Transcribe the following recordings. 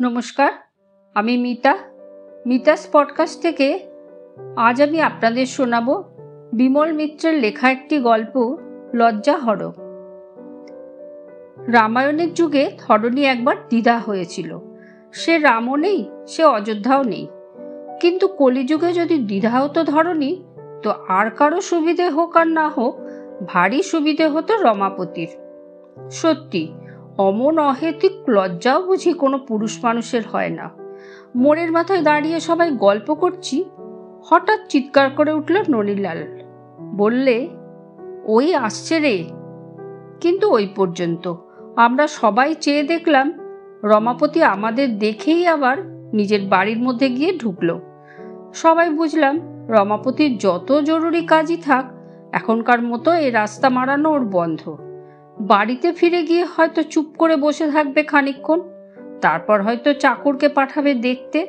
নমস্কার, আমি মিতাস পডকাস্ট থেকে আজ আমি আপনাদের শোনাব বিমল মিত্রের লেখা একটি গল্প, লজ্জা হর। রামায়ণের যুগে ধরণী একবার দ্বিধা হয়েছিল। সে রামও নেই, সে অযোধ্যাও নেই। কিন্তু কলিযুগে যদি দ্বিধা হতো ধরণী, তো আর কারো সুবিধে হোক আর না হোক, ভারী সুবিধে হতো রমাপতির। সত্যি, অমন অহেতুক লজ্জাও বুঝি কোনো পুরুষ মানুষের হয় না। মোড়ের মাথায় দাঁড়িয়ে সবাই গল্প করছি, হঠাৎ চিৎকার করে উঠল ননীলাল। বললে, ওই আসছে রে। কিন্তু ওই পর্যন্ত। আমরা সবাই চেয়ে দেখলাম, রমাপতি আমাদের দেখেই আবার নিজের বাড়ির মধ্যে গিয়ে ঢুকল। সবাই বুঝলাম, রমাপতির যত জরুরি কাজই থাক, এখনকার মতো এই রাস্তা মারানো ওর বন্ধ। বাড়িতে ফিরে গিয়ে হয়তো চুপ করে বসে থাকবে খানিকক্ষণ, তারপর হয়তো চাকরকে পাঠাবে দেখতে।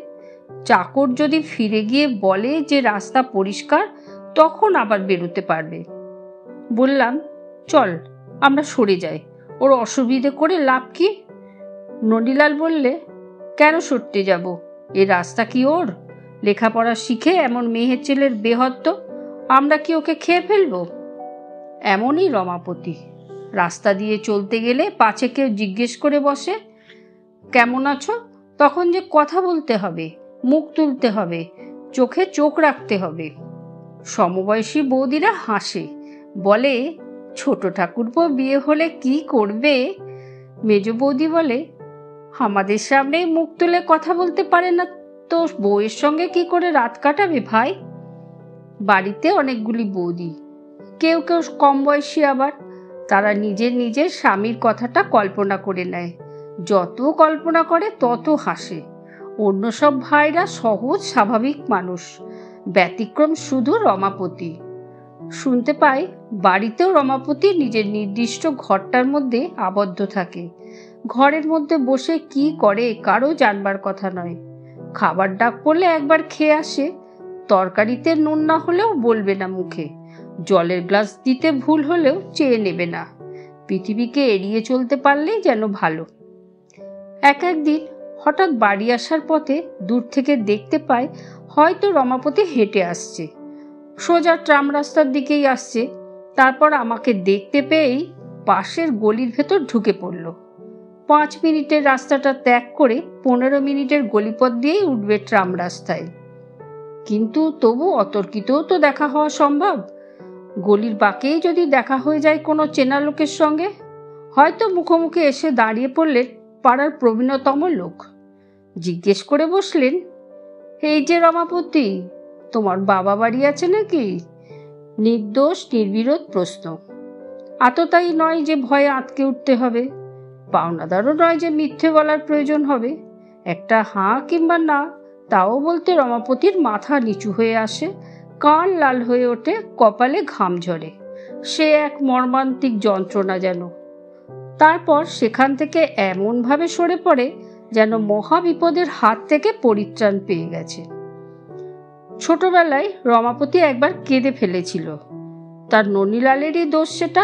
চাকর যদি ফিরে গিয়ে বলে যে রাস্তা পরিষ্কার, তখন আবার বেরোতে পারবে। বললাম, চল আমরা সরে যাই, ওর অসুবিধে করে লাভ কি? ননীলাল বললে, কেন সরতে যাব? এ রাস্তা কি ওর? লেখাপড়া শিখে এমন মেয়ে ছেলের বেহত্ত, আমরা কি ওকে খেয়ে ফেলবো? এমনই রমাপতি। রাস্তা দিয়ে চলতে গেলে পাছে কেউ জিজ্ঞেস করে বসে, কেমন আছো? তখন যে কথা বলতে হবে, মুখ তুলতে হবে, চোখে চোখ রাখতে হবে। সমবয়সী বৌদিরা হাসে, বলে, ছোট ঠাকুরপো বিয়ে হলে কি করবে? মেজ বৌদি বলে, আমাদের সামনেই মুখ তুলে কথা বলতে পারে না, তো বউয়ের সঙ্গে কি করে রাত কাটাবে ভাই? বাড়িতে অনেকগুলি বৌদি, কেউ কেউ কম বয়সী আবার। তারা নিজের স্বামীর কথাটা কল্পনা করে নেয়। যত কল্পনা করে তত হাসে। অন্য সব ভাইরা সহজ স্বাভাবিক মানুষ, ব্যতিক্রম শুধু রমাপতি। শুনতে পাই, বাড়িতেও রমাপতি নিজের নির্দিষ্ট ঘরটার মধ্যে আবদ্ধ থাকে। ঘরের মধ্যে বসে কি করে কারো জানবার কথা নয়। খাবার ডাক পড়লে একবার খেয়ে আসে, তরকারিতে নুন না হলেও বলবে না মুখে, জলের গ্লাস দিতে ভুল হলেও চেয়ে নেবে না। পৃথিবীকে এড়িয়ে চলতে পারলেই যেন ভালো। একদিন হঠাৎ বাড়ি আসার পথে দূর থেকে দেখতে পায়, হয়তো রমাপতি হেঁটে আসছে, সোজা ট্রাম রাস্তার দিকেই আসছে। তারপর আমাকে দেখতে পেয়েই পাশের গলির ভেতর ঢুকে পড়ল। 5 মিনিটের রাস্তাটা ত্যাগ করে 15 মিনিটের গলিপথ দিয়েই উঠবে ট্রাম রাস্তায়। কিন্তু তবু অতর্কিতও তো দেখা হওয়া সম্ভব। গলির বাঁকেই যদি দেখা হয়ে যায় কোনো চেনা লোকের সঙ্গে, হয়তো মুখোমুখি এসে দাঁড়িয়ে পড়লেন পাড়ার প্রবীণতম লোক। জিজ্ঞেস করে বসলেন, এই যে রমাপতি, তোমার বাবা বাড়ি আছে নাকি? নির্দোষ নির্বিরোধ প্রশ্ন। আততায়ী নয় যে ভয়ে আঁতকে উঠতে হবে, পাওনাদারও নয় যে মিথ্যে বলার প্রয়োজন হবে। একটা হাঁ কিংবা না তাও বলতে রমাপতির মাথা নিচু হয়ে আসে, কান লাল হয়ে ওঠে, কপালে ঘাম ঝরে। সে এক মর্মান্তিক যন্ত্রণা যেন। তারপর সেখান থেকে এমনভাবে সরে পড়ে যেন মহা বিপদের হাত থেকে পরিত্রাণ পেয়ে গেছে। ছোটবেলায় রমাপতি একবার কেঁদে ফেলেছিল। তার ননীলালেরই দোষ সেটা।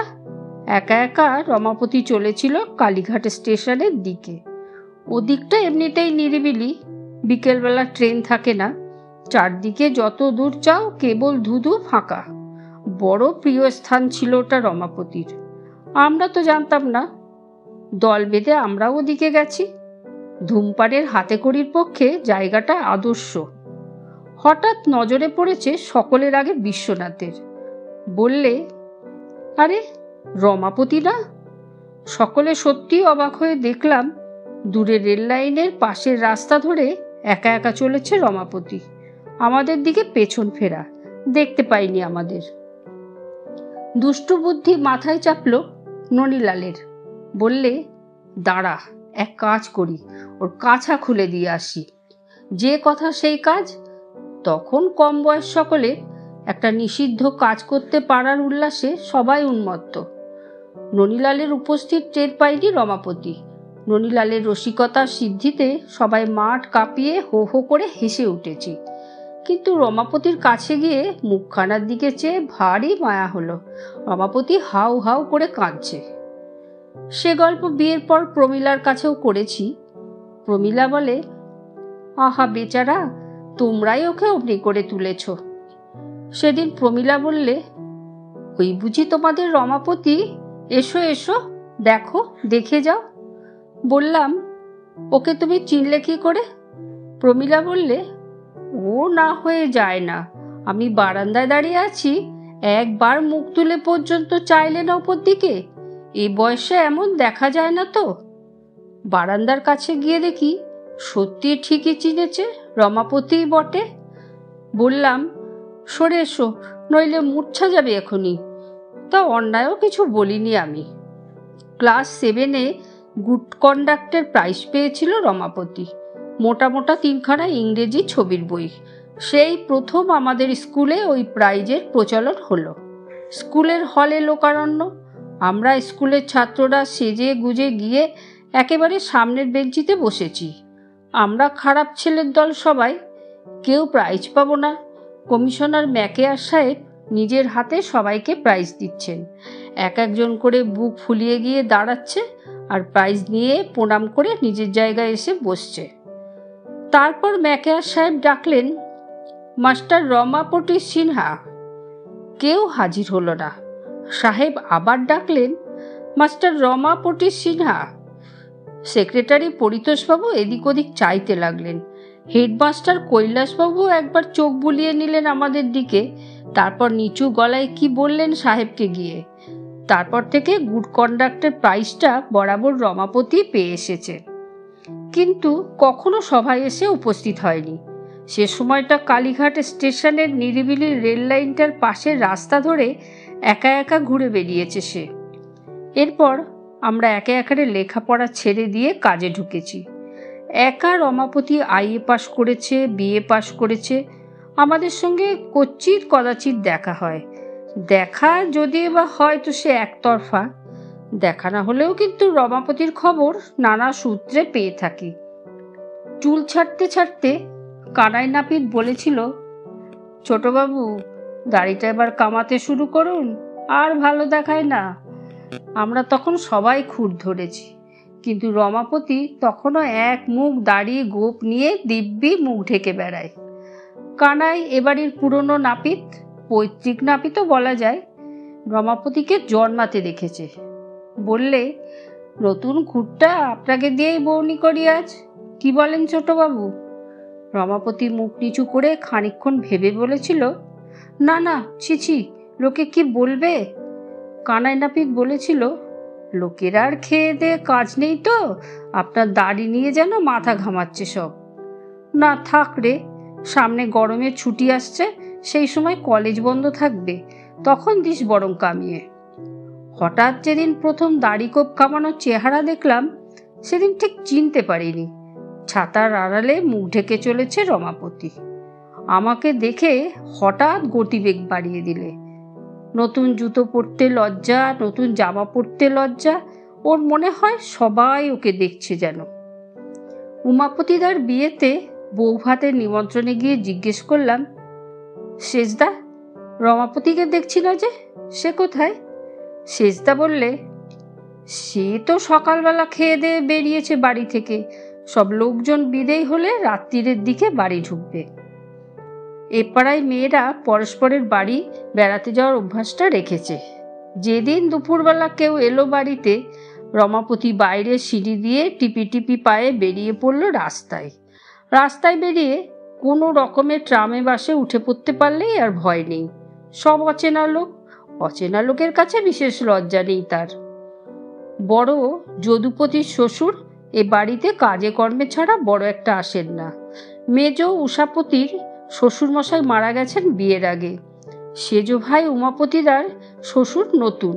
একা একা রমাপতি চলেছিল কালীঘাট স্টেশনের দিকে। ওদিকটা এমনিতেই নিরিবিলি, বিকেলবেলা ট্রেন থাকে না। চারদিকে যত দূর চাও কেবল ধুধু ফাঁকা। বড় প্রিয় স্থান ছিল ওটা রমাপতির। আমরা তো জানতাম না। দল বেঁধে আমরাও ওদিকে গেছি। ধূমপানের হাতেখড়ির পক্ষে জায়গাটা আদর্শ। হঠাৎ নজরে পড়েছে সকলের আগে বিশ্বনাথের। বললে, আরে রমাপতি না? সকলে সত্যি অবাক হয়ে দেখলাম, দূরে রেল লাইনের পাশের রাস্তা ধরে একা একা চলেছে রমাপতি। আমাদের দিকে পেছন ফেরা, দেখতে পাইনি আমাদের। দুষ্টু বুদ্ধি মাথায় চাপল ননীলালের। বললে, দাঁড়া, এক কাজ করি, ওর কাছা খুলে দিয়ে আসি। যে কথা সেই কাজ। তখন কম বয়স সকলে একটা নিষিদ্ধ কাজ করতে পারার উল্লাসে সবাই উন্মত্ত। ননীলালের উপস্থিত টের পায়নি রমাপতি। ননীলালের রসিকতার সিদ্ধিতে সবাই মাঠ কাঁপিয়ে হো হো করে হেসে উঠেছি। কিন্তু রমাপতির কাছে গিয়ে মুখখানার দিকে চেয়ে ভারী মায়া হলো। রমাপতি হাউ হাউ করে কাঁদছে। সে গল্প বিয়ের পর প্রমীলার কাছেও করেছি। প্রমীলা বলে, আহা বেচারা, তোমরাই ওকে অমনি করে তুলেছ। সেদিন প্রমীলা বললে, ওই বুঝি তোমাদের রমাপতি? এসো এসো, দেখো, দেখে যাও। বললাম, ওকে তুমি চিনলে কি করে? প্রমীলা বললে, ও না হয়ে যায় না। আমি বারান্দায় দাঁড়িয়ে আছি, একবার মুখ তুলে পর্যন্ত চাইলে না ওপর দিকে। এই বয়সে এমন দেখা যায় না তো। বারান্দার কাছে গিয়ে দেখি সত্যি ঠিকই চিনেছে, রমাপতিই বটে। বললাম, সরে এসো, নইলে মূর্ছা যাবে এখনই। তা অন্যায়ও কিছু বলিনি আমি। ক্লাস 7-এ গুড কন্ডাক্টের প্রাইজ পেয়েছিল রমাপতি, মোটা মোটা 3খানা ইংরেজি ছবির বই। সেই প্রথম আমাদের স্কুলে ওই প্রাইজের প্রচলন হলো। স্কুলের হলে লোকারণ্য। আমরা স্কুলের ছাত্ররা সেজে গুজে গিয়ে একেবারে সামনের বেঞ্চিতে বসেছি। আমরা খারাপ ছেলের দল সবাই, কেউ প্রাইজ পাবো না। কমিশনার ম্যাকেয়ার সাহেব নিজের হাতে সবাইকে প্রাইজ দিচ্ছেন। এক একজন করে বুক ফুলিয়ে গিয়ে দাঁড়াচ্ছে আর প্রাইজ নিয়ে প্রণাম করে নিজের জায়গায় এসে বসছে। তারপর ম্যাকেয়ার সাহেব ডাকলেন, মাস্টার রমাপতি সিনহা। কেউ হাজির হলো না। সাহেব আবার ডাকলেন, মাস্টার রমাপতি সিনহা। সেক্রেটারি পরিতোষবাবু এদিক ওদিক চাইতে লাগলেন। হেডমাস্টার কৈলাসবাবু একবার চোখ বুলিয়ে নিলেন আমাদের দিকে, তারপর নিচু গলায় কি বললেন সাহেবকে গিয়ে। তারপর থেকে গুড কন্ডাক্টের প্রাইজটা বরাবর রমাপতি পেয়ে এসেছে, কিন্তু কখনো সভায় এসে উপস্থিত হয়নি। সে সময়টা কালীঘাট স্টেশনের নিরিবিলি রেল লাইনটার পাশের রাস্তা ধরে একা একা ঘুরে বেরিয়েছে সে। এরপর আমরা একে একারে লেখাপড়া ছেড়ে দিয়ে কাজে ঢুকেছি। একা রমাপতি আইএ পাশ করেছে, বিএ পাশ করেছে। আমাদের সঙ্গে কচিত কদাচিৎ দেখা হয়। দেখা যদি বা হয় তো সে একতরফা। দেখা না হলেও কিন্তু রমাপতির খবর নানা সূত্রে পেয়ে থাকি। চুল ছাড়তে ছাড়তে কানাই নাপিত বলেছিল, ছোটবাবু, দাড়িটা এবার কামাতে শুরু করুন, আর ভালো দেখায় না। আমরা তখন সবাই খুঁত ধরেছি, কিন্তু রমাপতি তখনও এক মুখ দাড়ি গোপ নিয়ে দিব্যি মুখ ঢেকে বেড়ায়। কানাই এবাড়ির পুরনো নাপিত, পৈতৃক নাপিতও বলা যায়। রমাপতিকে জন্মাতে দেখেছে। বললে, নতুন খুঁটটা আপনাকে দিয়েই বউনি করি আজ, কি বলেন ছোটবাবু? রমাপতি মুখ নিচু করে খানিকক্ষণ ভেবে বলেছিল, না না, ছিছি, লোকে কি বলবে? কানাই নাপিত বলেছিল, লোকের আর খেয়ে দেয়ে কাজ নেই তো, আপনার দাড়ি নিয়ে যেন মাথা ঘামাচ্ছে সব। না থাক রে, সামনে গরমের ছুটি আসছে, সেই সময় কলেজ বন্ধ থাকবে, তখন দিস বরং কামিয়ে। হঠাৎ যেদিন প্রথম দাড়ি কোপ কামানোর চেহারা দেখলাম, সেদিন ঠিক চিনতে পারিনি। ছাতার আড়ালে মুখ ঢেকে চলেছে রমাপতি। আমাকে দেখে হঠাৎ গতিবেগ বাড়িয়ে দিলে। নতুন জুতো পরতে লজ্জা, নতুন জামা পরতে লজ্জা। ওর মনে হয় সবাই ওকে দেখছে যেন। উমাপতিদার বিয়েতে বউ ভাতের নিমন্ত্রণে গিয়ে জিজ্ঞেস করলাম, সেজদা, রমাপতিকে দেখছি না যে, সে কোথায়? সেজদা বললে, সে তো সকালবেলা খেয়ে দিয়ে বেরিয়েছে বাড়ি থেকে, সব লোকজন বিদেয় হলে রাত্রিরের দিকে বাড়ি ঢুকবে। এ পাড়ায় মেয়েরা পরস্পরের বাড়ি বেড়াতে যাওয়ার অভ্যাসটা রেখেছে। যেদিন দুপুরবেলা কেউ এলো বাড়িতে, রমাপতি বাইরে সিঁড়ি দিয়ে টিপি টিপি পায়ে বেরিয়ে পড়ল রাস্তায়। রাস্তায় বেরিয়ে কোনো রকমের ট্রামে বাসে উঠে পড়তে পারলেই আর ভয় নেই। সব অচেনা লোক, অচেনা লোকের কাছে বিশেষ লজ্জা নেই তার। বড় যদুপতির শ্বশুর এ বাড়িতে কাজে কর্মে ছাড়া বড় একটা আসেন না। মেজ উষাপতির শ্বশুরমশাই মারা গেছেন বিয়ের আগে। সেজ ভাই উমাপতিদার শ্বশুর নতুন।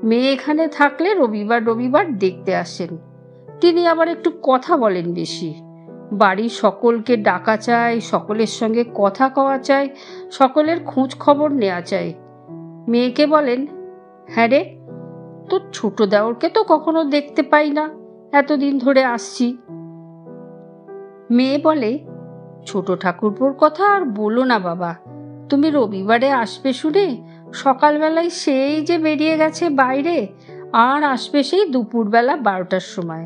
মেয়ে এখানে থাকলে রবিবার রবিবার দেখতে আসেন। তিনি আবার একটু কথা বলেন বেশি। বাড়ির সকলকে ডাকা চাই, সকলের সঙ্গে কথা কওয়া চাই, সকলের খোঁজ খবর নেওয়া চাই। মেয়েকে বলেন, হ্যাঁ রে, তোর ছোট দেওরকে তো কখনো দেখতে পাই না, এতদিন ধরে আসছি। মেয়ে বলে, ছোট ঠাকুরপোর কথা আর বলো না বাবা, তুমি রবিবারে আসবে শুনে সকালবেলায় সেই যে বেরিয়ে গেছে বাইরে, আর আসবে সেই দুপুরবেলা 12টার সময়।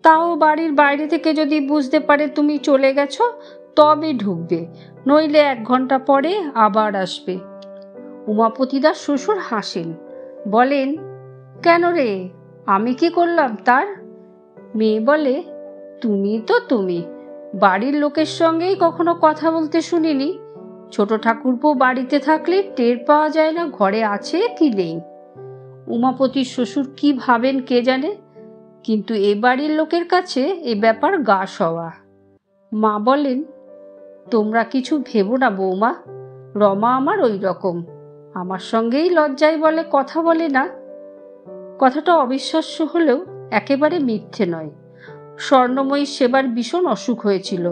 তাও বাড়ির বাইরে থেকে যদি বুঝতে পারে তুমি চলে গেছো তবে ঢুকবে, নইলে 1 ঘন্টা পরে আবার আসবে। উমাপতিদার শ্বশুর হাসেন, বলেন, কেন রে, আমি কি করলাম তার? মেয়ে বলে, তুমি বাড়ির লোকের সঙ্গেই কখনো কথা বলতে শুনিনি। ছোট ঠাকুরপো বাড়িতে থাকলে টের পাওয়া যায় না ঘরে আছে কি নেই। উমাপতির শ্বশুর কি ভাবেন কে জানে, কিন্তু এ বাড়ির লোকের কাছে এ ব্যাপার গা সওয়া। মা বলেন, তোমরা কিছু ভেবো না বৌমা, রমা আমার ওই রকম, আমার সঙ্গেই লজ্জায় বলে কথা বলে না। কথাটা অবিশ্বাস্য হলেও একেবারে মিথ্যে নয়। স্বর্ণময়ীর সেবার ভীষণ অসুখ হয়েছিল।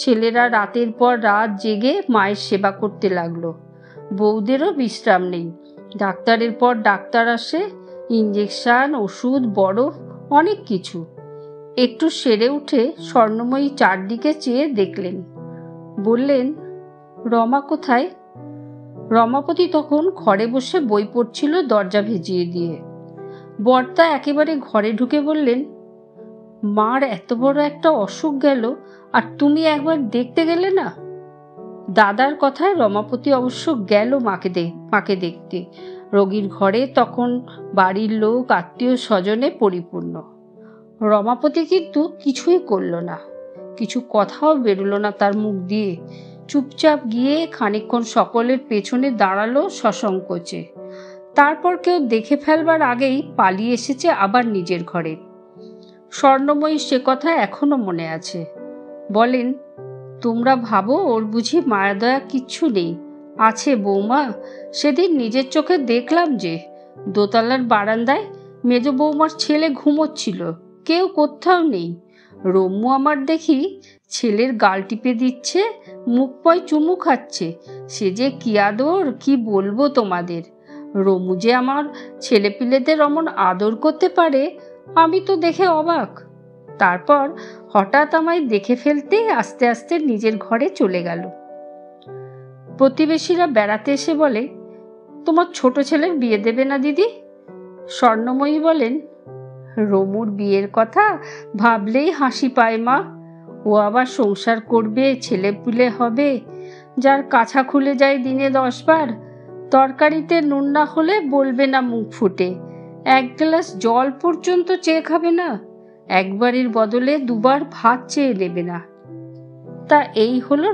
ছেলেরা রাতের পর রাত জেগে মায়ের সেবা করতে লাগলো। বউদেরও বিশ্রাম নেই, ডাক্তারের পর ডাক্তার আসে, ইঞ্জেকশন, ওষুধ, বরফ, অনেক কিছু। একটু সেরে উঠে স্বর্ণময়ী চারদিকে চেয়ে দেখলেন, বললেন, রমা কোথায়? রমাপতি তখন ঘরে বসে বই পড়ছিল দরজা ভেজিয়ে দিয়ে। বর্তা একেবারে ঘরে ঢুকে বললেন, মার এত বড় একটা অসুখ গেল আর তুমি একবার দেখতে গেলে না? দাদার কথায় রমাপতি অবশ্য গেল মাকে দেখতে। রোগীর ঘরে তখন বাড়ির লোক, আত্মীয় স্বজনে পরিপূর্ণ। রমাপতি কিন্তু কিছুই করল না, কিছু কথাও বেরোলো না তার মুখ দিয়ে। চুপচাপ গিয়ে খানিকক্ষণ সকলের পেছনে দাঁড়ালো সসংকোচে। তারপর কেউ দেখে ফেলবার আগেই পালিয়ে এসেছে আবার নিজের ঘরে। স্বর্ণময়ী সে কথা এখনো মনে আছে। বলেন, তোমরা ভাবো ওর বুঝি মায়াদয়া কিচ্ছু নেই? আছে বৌমা, সেদিন নিজের চোখে দেখলাম যে দোতলার বারান্দায় মেজ বৌমার ছেলে ঘুমোচ্ছিল, কেউ কোথাও নেই। রম্মু আমার দেখি ছেলের গাল টিপে দিচ্ছে, মুখ পয় চুমু খাচ্ছে, সে যে কি আদর কি বলবো তোমাদের। রমু যে আমার ছেলেপিলেদের অমন আদর করতে পারে আমি তো দেখে অবাক। তারপর হঠাৎ আমায় দেখে ফেলতেই আস্তে আস্তে নিজের ঘরে চলে গেল। প্রতিবেশীরা বেড়াতে এসে বলে, তোমার ছোট ছেলের বিয়ে দেবে না দিদি? স্বর্ণময়ী বলেন, রমুর বিয়ের কথা ভাবলেই হাসি পায় মা। ও আবার সংসার করবে, ছেলেপুলে হবে, যার কাছা খুলে যায় দিনে 10 বার। তরকারিতে নুন না হলে বলবে না মুখ ফুটে, 1 গ্লাস জল পর্যন্ত চেয়ে খাবে না, একবারের বদলে 2 বার ভাত চেয়ে নেবে না। তা এই হলো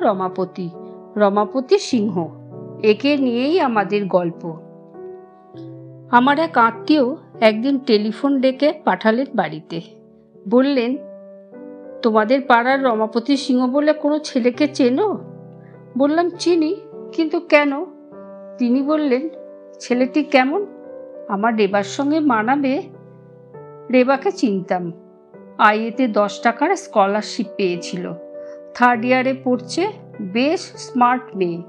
রমাপতি সিংহ। একে নিয়েই আমাদের গল্প। আমার এক আত্মীয় একদিন টেলিফোন ডেকে পাঠালেন বাড়িতে। বললেন, তোমাদের পাড়ার রমাপতি সিংহ বলে কোনো ছেলেকে চেনো? বললাম, চিনি, কিন্তু কেন? তিনি বললেন, ছেলেটি কেমন? আমার রেবার সঙ্গে মানাবে? রেবাকে চিনতাম। আইএতে 10 টাকার স্কলারশিপ পেয়েছিল, 3rd ইয়ারে পড়ছে, বেশ স্মার্ট মেয়ে।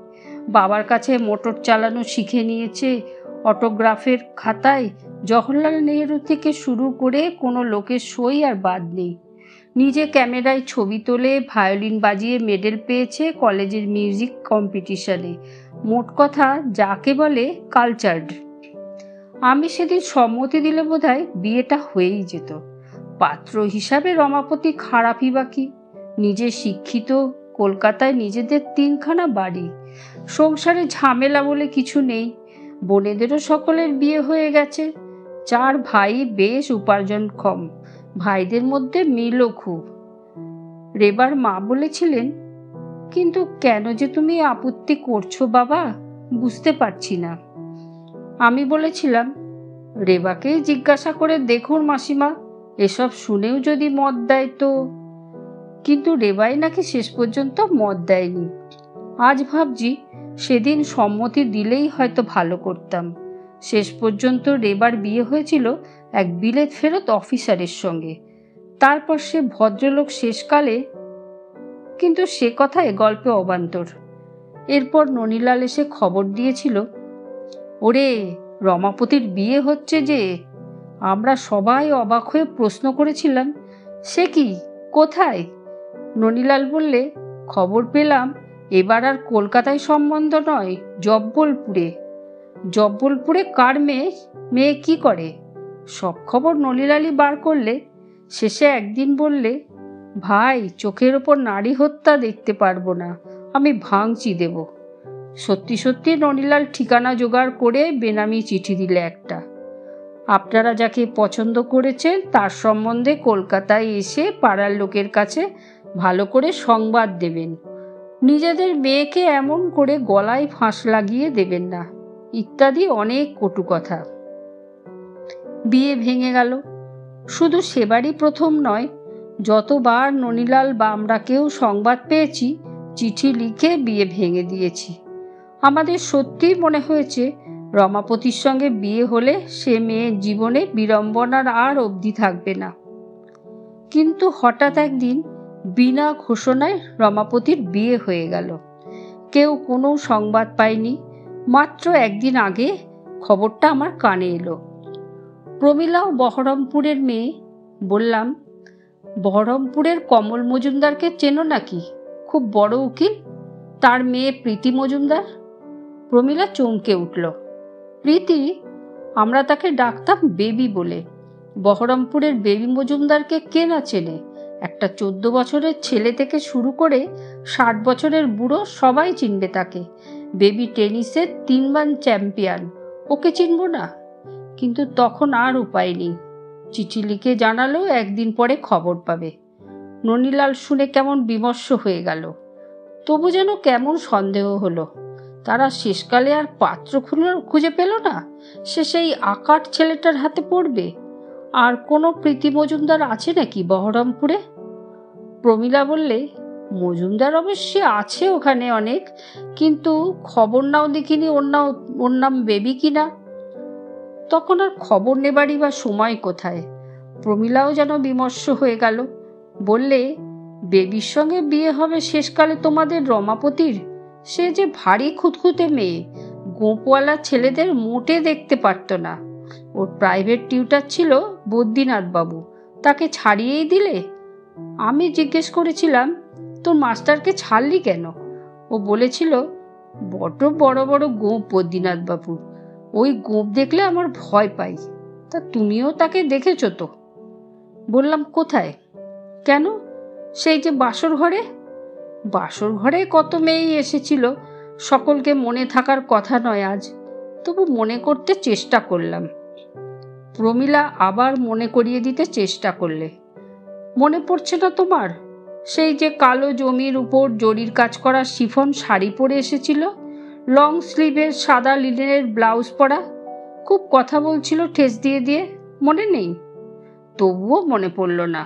বাবার কাছে মোটর চালানো শিখে নিয়েছে। অটোগ্রাফের খাতায় জওহরলাল নেহেরু থেকে শুরু করে কোনো লোকের সই আর বাদ নেই। নিজে ক্যামেরায় ছবি তোলে, ভায়োলিন বাজিয়ে মেডেল পেয়েছে কলেজের মিউজিক কম্পিটিশনে। মোট কথা যাকে বলে কালচার্ড। আমি সেদিন সম্মতি দিলে বোধহয় বিয়েটা হয়েই যেত। পাত্র হিসাবে রমাপতি খারাপই বা কি? নিজে শিক্ষিত, কলকাতায় নিজেদের 3খানা বাড়ি, সংসারে ঝামেলা বলে কিছু নেই। বোনেদেরও সকলের বিয়ে হয়ে গেছে। 4 ভাই, বেশ উপার্জনক্ষম, ভাইদের মধ্যে মিলও খুব। রেবার মা বলেছিলেন, কিন্তু কেন যে তুমি আপত্তি করছো বাবা, বুঝতে পারছি না। আমি বলেছিলাম, রেবাকেই জিজ্ঞাসা করে দেখুন মাসিমা, এসব শুনেও যদি মত দেয় তো। কিন্তু রেবাই নাকি শেষ পর্যন্ত মত দেয়নি। আজ ভাবছি সেদিন সম্মতি দিলেই হয়তো ভালো করতাম। শেষ পর্যন্ত রেবার বিয়ে হয়েছিল এক বিলেত ফেরত অফিসারের সঙ্গে। তারপর সে ভদ্রলোক শেষকালে, কিন্তু সে কথায় গল্পে অবান্তর। এরপর ননীলাল এসে খবর দিয়েছিল, ওরে রমাপতির বিয়ে হচ্ছে যে। আমরা সবাই অবাক হয়ে প্রশ্ন করেছিলাম, সে কি, কোথায়? ননীলাল বললে, খবর পেলাম এবার আর কলকাতায় সম্বন্ধ নয়, জব্বলপুরে। জব্বলপুরে কার মেয়ে কি করে? সব খবর ননীলালই বার করলে। শেষে একদিন বললে, ভাই, চোখের ওপর নারী হত্যা দেখতে পারবো না, আমি ভাঙচি দেব। সত্যি সত্যি ননীলাল ঠিকানা জোগাড় করে বেনামি চিঠি দিলে একটা। আপনারা যাকে পছন্দ করেছেন তার সম্বন্ধে কলকাতায় এসে পাড়ার লোকের কাছে ভালো করে সংবাদ দেবেন। নিজেদের মেয়েকে এমন করে গলায় ফাঁস লাগিয়ে দেবেন না, ইত্যাদি অনেক কটু কথা। বিয়ে ভেঙে গেল। শুধু সেবারই প্রথম নয়, যতবার ননীলাল বা আমরা কেউ সংবাদ পেয়েছি চিঠি লিখে বিয়ে ভেঙে দিয়েছি। আমাদের সত্যিই মনে হয়েছে রমাপতির সঙ্গে বিয়ে হলে সে মেয়ের জীবনে বিড়ম্বনার আর অবধি থাকবে না। কিন্তু হঠাৎ একদিন বিনা ঘোষণায় রমাপতির বিয়ে হয়ে গেল। কেউ কোনো সংবাদ পায়নি। মাত্র একদিন আগে খবরটা আমার কানে এলো। প্রমীলাও বহরমপুরের মেয়ে। বললাম, বহরমপুরের কমল মজুমদারকে চেনো নাকি? খুব বড় উকিল, তার মেয়ে প্রীতি মজুমদার। প্রমীলা চমকে উঠল। প্রীতি? আমরা তাকে ডাকতাম বেবি বলে। বহরমপুরের বেবি মজুমদারকে কে না চেনে? একটা 14 বছরের ছেলে থেকে শুরু করে 60 বছরের বুড়ো সবাই চিনবে তাকে। বেবি টেনিসের 3 বার চ্যাম্পিয়ন, ওকে চিনব না? কিন্তু তখন আর উপায় নেই। চিঠি লিখে জানালো একদিন পরে খবর পাবে। ননীলাল শুনে কেমন বিমর্ষ হয়ে গেল। তবু যেন কেমন সন্দেহ হলো। তারা শেষকালে আর পাত্র খুঁজে পেল না, সে সেই আকাট ছেলেটার হাতে পড়বে। আর কোনো প্রীতি মজুমদার আছে নাকি বহরমপুরে? প্রমীলা বললে, মজুমদার অবশ্যই আছে ওখানে অনেক, কিন্তু খবর নাও দেখিনি ওর নাম বেবি কিনা। তখন আর খবর নেবারই বা সময় কোথায়? প্রমীলাও যেন বিমর্ষ হয়ে গেল। বললে, বেবির সঙ্গে বিয়ে হবে শেষকালে তোমাদের রমাপতির? সে যে ভারী খুঁতখুঁতে মেয়ে, গোপওয়ালা ছেলেদের মোটে দেখতে পারত না। ওর প্রাইভেট টিউটার ছিল বদ্রীনাথ বাবু, তাকে ছাড়িয়েই দিলে। আমি জিজ্ঞেস করেছিলাম, তোর মাস্টারকে ছাড়লি কেন? ও বলেছিল, বড্ড বড় বড় গোপ বদ্রীনাথ বাবুর, ওই গোপ দেখলে আমার ভয় পাই। তা তুমিও তাকে দেখেছ তো? বললাম, কোথায়? কেন? সেই যে বাসর ঘরে। বাসর ঘরে কত মেয়েই এসেছিল, সকলকে মনে থাকার কথা নয় আজ, তবু মনে করতে চেষ্টা করলাম। প্রমীলা আবার মনে করিয়ে দিতে চেষ্টা করলে। মনে পড়ছে না তোমার? সেই যে কালো জমির উপর জরির কাজ করা শিফন শাড়ি পরে এসেছিল, লং স্লিভের সাদা লিনেনের ব্লাউজ পরা, খুব কথা বলছিল ঠেস দিয়ে দিয়ে, মনে নেই? তবুও মনে পড়ল না।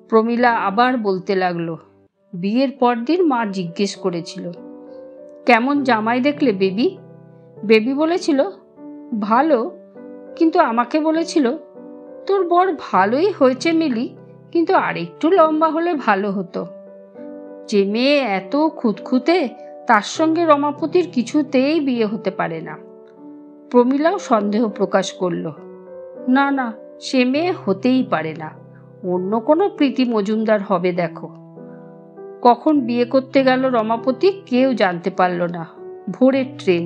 প্রমীলা আবার বলতে লাগলো, বিয়ের পরদিন মা জিজ্ঞেস করেছিল, কেমন জামাই দেখলে বেবি? বেবি বলেছিল, ভালো। কিন্তু আমাকে বলেছিল, তোর বর ভালোই হয়েছে মিলি, কিন্তু আরেকটু লম্বা হলে ভালো হতো। যে মেয়ে এত খুঁতখুঁতে, তার সঙ্গে রমাপতির কিছুতেই বিয়ে হতে পারে না। প্রমীলাও সন্দেহ প্রকাশ করল, না না, সে মেয়ে হতেই পারে না, অন্য কোনো প্রীতি মজুমদার হবে দেখো। কখন বিয়ে করতে গেল রমাপতি কেউ জানতে পারল না। ভোরের ট্রেন,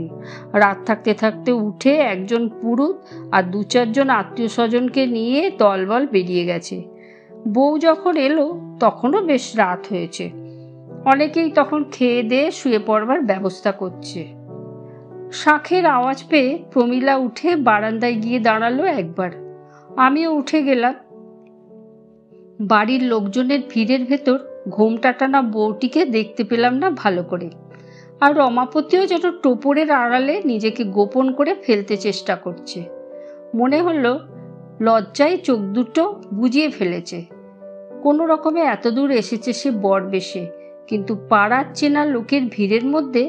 রাত থাকতে থাকতে উঠে একজন পুরুত আর 2-4 জন আত্মীয় স্বজনকে নিয়ে দলবল বেরিয়ে গেছে। বউ যখন এলো তখনও বেশ রাত হয়েছে। অনেকেই তখন খেয়ে দিয়ে শুয়ে পড়বার ব্যবস্থা করছে। শাঁখের আওয়াজ পেয়ে প্রমীলা উঠে বারান্দায় গিয়ে দাঁড়ালো একবার। আমিও উঠে গেলাম। বাড়ির লোকজনের ভিড়ের ভেতর ঘোমটা টানা বউটিকে দেখতে পেলাম না ভালো করে। আর রমাপতিও যেন টোপরের আড়ালে নিজেকে গোপন করে ফেলতে চেষ্টা করছে। মনে হলো লজ্জায় চোখ দুটো বুজিয়ে ফেলেছে। কোনো রকমে এতদূর এসেছে সে বর বেশে, কিন্তু পাড়ার চেনা লোকের ভিড়ের মধ্যে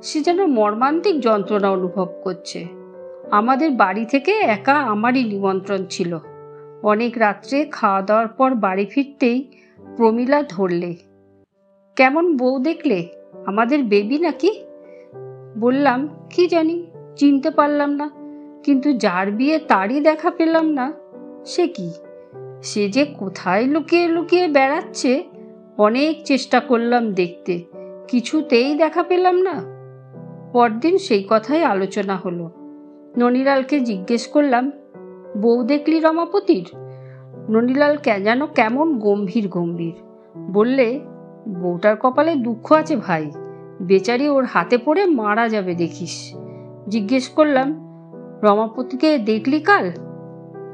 সে যেন মর্মান্তিক যন্ত্রণা অনুভব করছে। আমাদের বাড়ি থেকে একা আমারই নিমন্ত্রণ ছিল। অনেক রাত্রে খাওয়া দাওয়ার পর বাড়ি ফিরতেই প্রমীলা ধরলে, কেমন বউ দেখলে? আমাদের বেবি নাকি? বললাম, কি জানি, চিনতে পারলাম না, কিন্তু যার বিয়ে তারই দেখা পেলাম না। সে কি? সে যে কোথায় লুকিয়ে লুকিয়ে বেড়াচ্ছে, অনেক চেষ্টা করলাম দেখতে, কিছুতেই দেখা পেলাম না। পরদিন সেই কথাই আলোচনা হলো। ননীলালকে জিজ্ঞেস করলাম, বউ দেখলি রমাপতির? ননীলাল যেন কেমন গম্ভীর গম্ভীর বললে, বউটার কপালে দুঃখ আছে ভাই, বেচারি ওর হাতে পড়ে মারা যাবে দেখিস। জিজ্ঞেস করলাম, রমাপতিকে দেখলি কাল?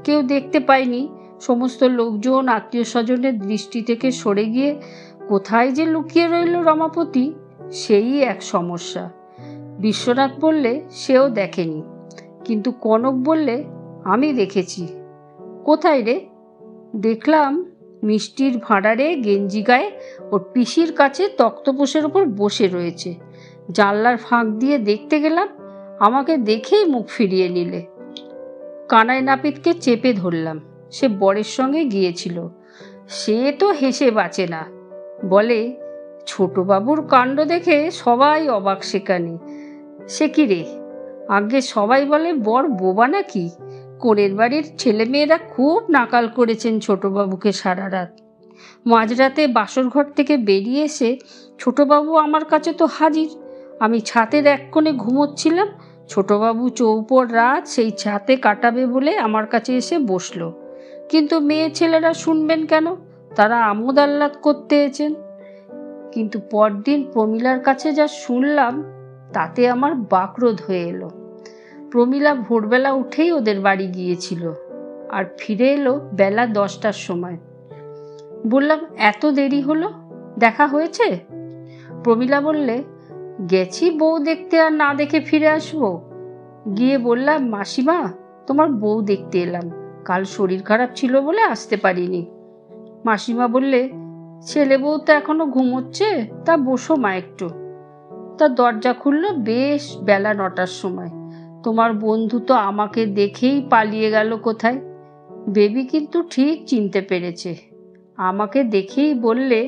কেউ দেখতে পায়নি। সমস্ত লোকজন আত্মীয় স্বজনের দৃষ্টি থেকে সরে গিয়ে কোথায় যে লুকিয়ে রইল রমাপতি, সেই এক সমস্যা। বিশ্বনাথ বললে সেও দেখেনি, কিন্তু কনক বললে আমি দেখেছি। কোথায় রে? দেখলাম মিষ্টির ভাঁড়ারে গেঞ্জি গায়ে ওর পিসির কাছে তক্তপোষের ওপর বসে রয়েছে। জানলার ফাঁক দিয়ে দেখতে গেলাম, আমাকে দেখেই মুখ ফিরিয়ে নিলে। কানাই নাপিতকে চেপে ধরলাম, সে বরের সঙ্গে গিয়েছিল। সে তো হেসে বাঁচে না, বলে, ছোটবাবুর কাণ্ড দেখে সবাই অবাক সেখানে। সে কি রে? আগে সবাই বলে বর বোবা নাকি? কোণের বাড়ির ছেলেমেয়েরা খুব নাকাল করেছেন ছোটবাবুকে সারা রাত। মাঝরাতে বাসর ঘর থেকে বেরিয়ে এসে ছোটবাবু আমার কাছে তো হাজির। আমি ছাতের এক কোণে ঘুমোচ্ছিলাম, ছোটবাবু চৌপর রাত সেই ছাতে কাটাবে বলে আমার কাছে এসে বসলো। কিন্তু মেয়ে ছেলেরা শুনবেন কেন? তারা আমোদ আহ্লাদ করতে এসেছেন। কিন্তু পরদিন প্রমীলার কাছে যা শুনলাম তাতে আমার বাকরোধ হয়ে এলো। প্রমীলা ভোরবেলা উঠেই ওদের বাড়ি গিয়েছিল, আর ফিরে এলো বেলা 10টার সময়। বললাম, এত দেরি হলো, দেখা হয়েছে? প্রমীলা বললে, গেছি বউ দেখতে, আর না দেখে ফিরে আসবো? গিয়ে বললাম, মাসিমা, তোমার বউ দেখতে এলাম, কাল শরীর খারাপ ছিল বলে আসতে পারিনি। মাসিমা বললে, ছেলে বউ তো এখনো ঘুমোচ্ছে, তা বসো মা একটু। তা দরজা খুললো বেশ বেলা 9টার সময়। তোমার বন্ধু তো আমাকে দেখেই পালিয়ে গেল কোথায়। বেবি কিন্তু ঠিক চিনতে পেরেছে। আমাকে দেখেই বললে,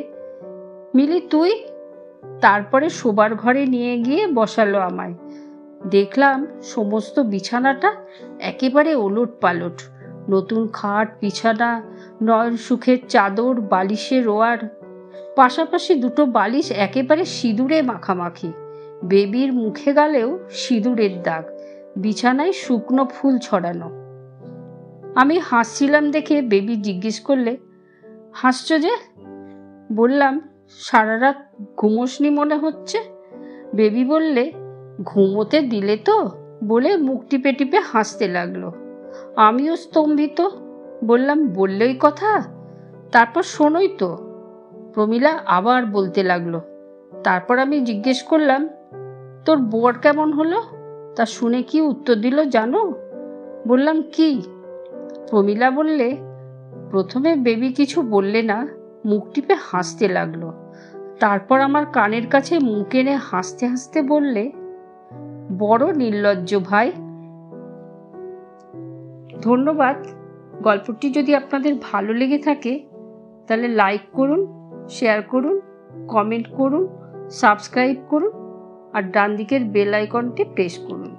মিলি তুই? তারপরে শোবার ঘরে নিয়ে গিয়ে বসালো আমায়। দেখলাম সমস্ত বিছানাটা একেবারে ওলট পালট। নতুন খাট, বিছানা, নয়ন সুখের চাদর, বালিশের ওয়ার, পাশাপাশি দুটো বালিশ একেবারে সিঁদুরে মাখামাখি। বেবির মুখে গালেও সিঁদুরের দাগ, বিছানায় শুকনো ফুল ছড়ানো। আমি হাসছিলাম দেখে বেবি জিজ্ঞেস করলে, হাসছো যে? বললাম, সারা রাত ঘুমোসনি মনে হচ্ছে। বেবি বললে, ঘুমোতে দিলে তো, বলে মুখ টিপে টিপে হাসতে লাগলো। আমিও স্তম্ভিত। বললাম, বললেই কথা, তারপর শোনোই তো। প্রমীলা আবার বলতে লাগলো। তারপর আমি জিজ্ঞেস করলাম, তোর বর কেমন হলো? তা শুনে কি উত্তর দিল জানো? বললাম, কি? প্রমীলা বললে, প্রথমে বেবি কিছু বললে না, মুখ টিপে হাসতে লাগলো। তারপর আমার কানের কাছে মুখ এনে হাসতে হাসতে বললে, বড় নির্লজ্জ ভাই। ধন্যবাদ। গল্পটি যদি আপনাদের ভালো লেগে থাকে তাহলে লাইক করুন, শেয়ার করুন, কমেন্ট করুন, সাবস্ক্রাইব করুন, আর ডান দিকের বেল আইকনটি প্রেস করুন।